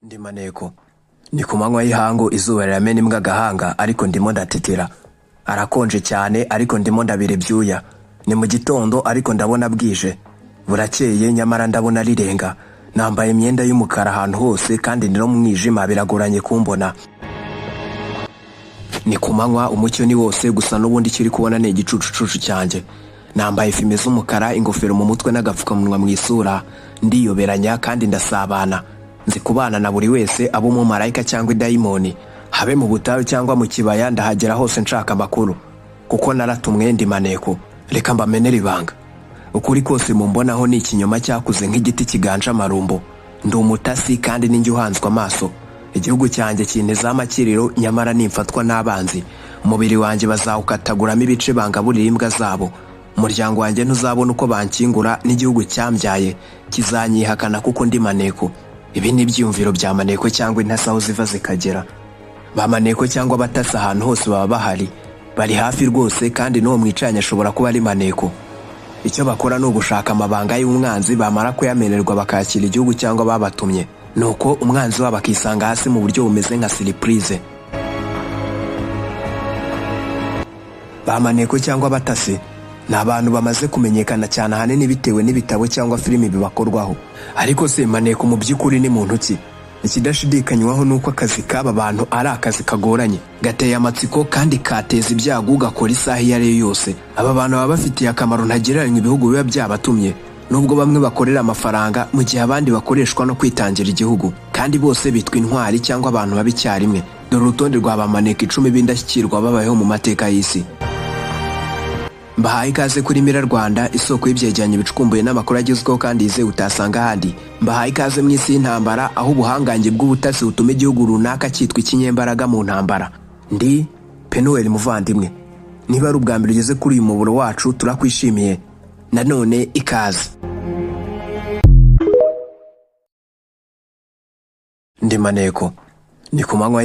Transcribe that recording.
Ndi maneko ni ku manywa y'ihangu izuba riramena imbwa agahanga ariko ndimo ndatetera. Arakonje cyane ariko ndimo ndabira ibyuya. Ni mu gitondo ariko ndabona bwije. Burakeye nyamara ndabona rirenga. Nambaye imyenda y'umukara ahantu hose kandi ndiro mu mwijima biragoranye kumbona. Ni ku manywa umucyo ni wose gusa n'ubundi kiri kubona ni igicucucucu cyanjye. Nambaye filime z'umukara, ingofero mu mutwe n'agapfukamunwa mu isura. Ndiyoberanya kandi ndasabana. Nzi kubana na buri wese abo mu marayika cyangwa idayimoni. Habe mu butayu cyangwa mu kibaya ndahagera hose nshaka amakuru. Kuko naratumwe ndi maneko. Reka mbamenere ibanga. Ukuri kose mumbonaho ni ikinyoma cyakuze nk'igiti kiganje amarumbo. Ndi umutasi kandi ninjye uhanzwe amaso. Igihugu cyanjye kinteza amakiriro nyamara nimfatwa n'abanzi. Umubiri wanjye bazawukataguramo ibice bangaburira imbwa zabo. Umuryango wanjye ntuzabona uko bankingura n'igihugu cyambyaye kizanyihakana kuko ndi maneko. Ibi ni ibyiyumviro bya maneko cyangwa intasi aho ziva zikagera. Ba maneko cyangwa abatasi ahantu hose baba bahari. Bari hafi rwose kandi n'uwo mwicanye ashobora kuba ari maneko. Icyo bakora ni ugushaka amabanga y'umwanzi bamara kuyamenerwa bakakira igihugu cyangwa babatumye. Nuko umwanzi wabo akisanga hasi mu buryo bumeze nka surprise. Ba maneko cyangwa abatasi ni abantu bamaze kumenyekana cyane ahanini bitewe n'ibitabo cyangwa filimi bibakorwaho. Ariko se maneko mu by'ukuri ni muntu ki? Ikidashidikanywaho nuko akazi k'aba bantu ari akazi kagoranye, gateye amatsiko kandi kateza ibyago ugakora isaha iyo ari yo yose. Aba bantu baba bafitiye akamaro ntagereranywa ibihugu biba byabatumye, nubwo bamwe bakorera amafaranga mu gihe abandi bakoreshwa no kwitangira igihugu, kandi bose bitwa intwari cyangwa abantu babi icyarimwe. Dore urutonde rwa ba maneko 10 b'indashyikirwa babayeho mu mateka y'isi. Mbahaye ikaze kuri Mira Rwanda, isoko y'ibyegeranyo bicukumbuye n'amakuru agezweho kandi yizewe utasanga ahandi. Mbahaye ikaze mu isi y'intambara aho ubuhangange bw'ubutasi butuma igihugu runaka cyitwa ikinyembaraga mu ntambara. Ndi Penuel Muvandimwe. Niba ari ubwa mbere ugeze kuri uyu muburo wacu turakwishimiye. Nanone ikaze. Ndi maneko ni ku manywa